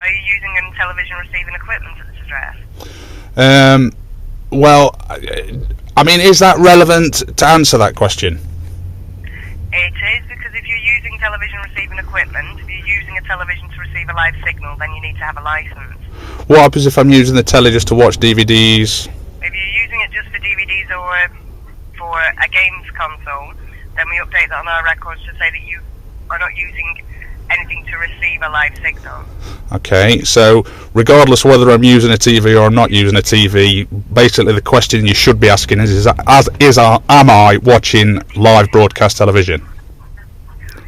Are you using any television receiving equipment at this address? Well, I mean, is that relevant to answer that question? It is, because if you're using television receiving equipment, if you're using a television to receive a live signal, then you need to have a license. What happens if I'm using the telly just to watch DVDs? If you're using it just for DVDs or for a games console, then we update that on our records to say that you are not using anything to receive a live signal. Okay, so regardless whether I'm using a TV or I'm not using a TV, basically the question you should be asking is am I watching live broadcast television?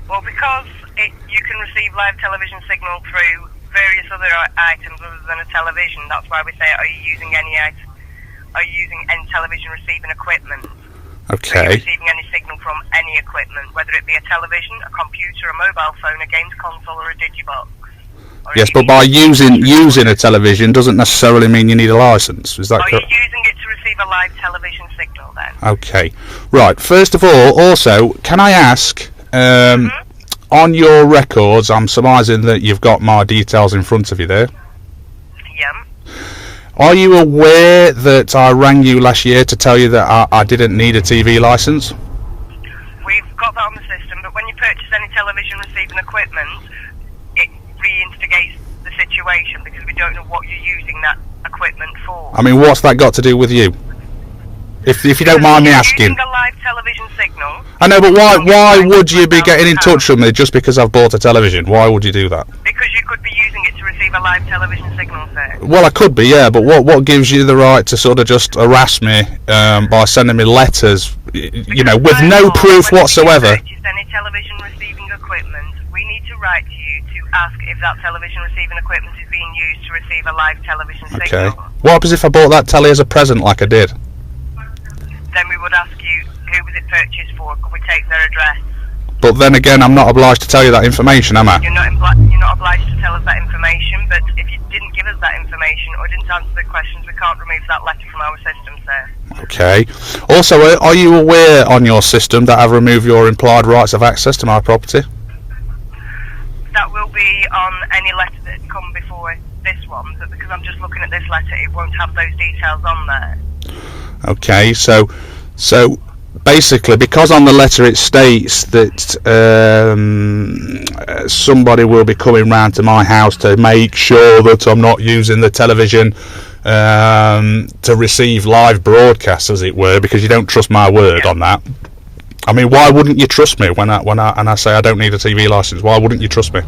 Well, because you can receive live television signal through various other items other than a television, that's why we say, are you using any television receiving equipment? Okay. Are you receiving any signal from any equipment, whether it be a television, a computer, a mobile phone, a games console, or a digibox? Yes, but by using a television doesn't necessarily mean you need a license. Is that correct? Are you using it to receive a live television signal then? Okay. Right. First of all, also, can I ask, on your records, I'm surmising that you've got my details in front of you there. Yeah. Are you aware that I rang you last year to tell you that I didn't need a TV license? We've got that on the system, but when you purchase any television receiving equipment, it re-instigates the situation because we don't know what you're using that equipment for. I mean, what's that got to do with you? If you don't mind me asking. Using a live television signal. I know, but why would you be getting in touch with me just because I've bought a television? Why would you do that? Because you could be using it to receive a live television signal, sir. Well, I could be, yeah, but what gives you the right to sort of just harass me by sending me letters, with no proof whatsoever? If you purchase any television receiving equipment, we need to write to you to ask if that television receiving equipment is being used to receive a live television signal. Okay. What happens if I bought that telly as a present like I did? Then we would ask you, who was it purchased for? Could we take their address? But then again, I'm not obliged to tell you that information, am I? You're not obliged to tell us that information, but if you didn't give us that information or didn't answer the questions, we can't remove that letter from our system, sir. Okay. Also, are you aware on your system that I've removed your implied rights of access to my property? That will be on any letter that come before this one, but because I'm just looking at this letter, it won't have those details on there. Okay, so basically, because on the letter it states that somebody will be coming round to my house to make sure that I'm not using the television to receive live broadcasts, as it were, because you don't trust my word on that. I mean, why wouldn't you trust me when I say I don't need a TV license? Why wouldn't you trust me?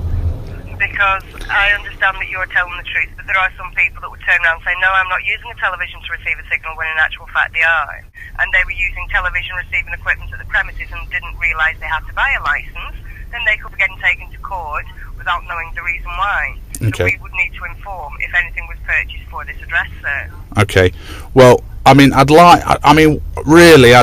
Because I understand that you're telling the truth, but there are some people that would turn around and say, no, I'm not using a television to receive a signal, when in actual fact they are. And they were using television receiving equipment at the premises and didn't realise they had to buy a licence, then they could be getting taken to court without knowing the reason why. Okay. So we would need to inform if anything was purchased for this address, sir. Okay. Well, I mean, I'd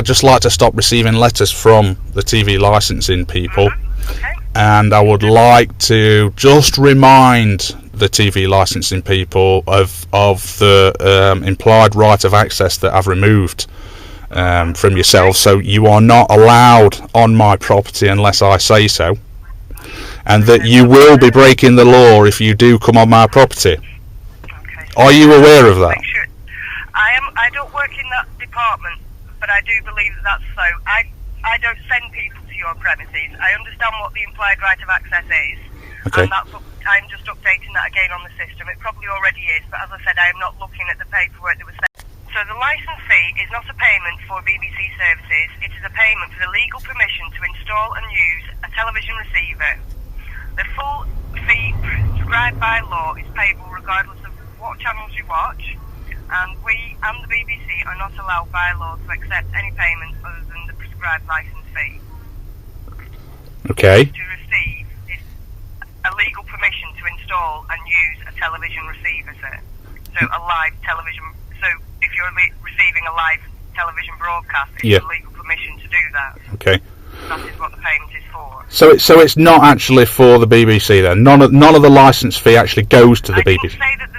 just like to stop receiving letters from the TV licensing people. Okay. And I would like to just remind the TV licensing people of the implied right of access that I've removed from yourself. So you are not allowed on my property unless I say so, and that you will be breaking the law if you do come on my property. Okay. Are you aware of that? Sure. I don't work in that department, but I do believe that's so. I don't send people to your premises. I understand what the implied right of access is, Okay. and I'm just updating that again on the system. It probably already is, but as I said, I am not looking at the paperwork that was sent. So the licence fee is not a payment for BBC services. It is a payment for the legal permission to install and use a television receiver. The full fee prescribed by law is payable regardless of what channels you watch, and we and the BBC are not allowed by law to accept any payment other than the prescribed licence fee. Okay. To receive is a legal permission to install and use a television receiver, sir. So a live television. So if you're receiving a live television broadcast, it's a legal permission to do that. Okay. That is what the payment is for. So it's not actually for the BBC then. None of the licence fee actually goes to the BBC. I can say that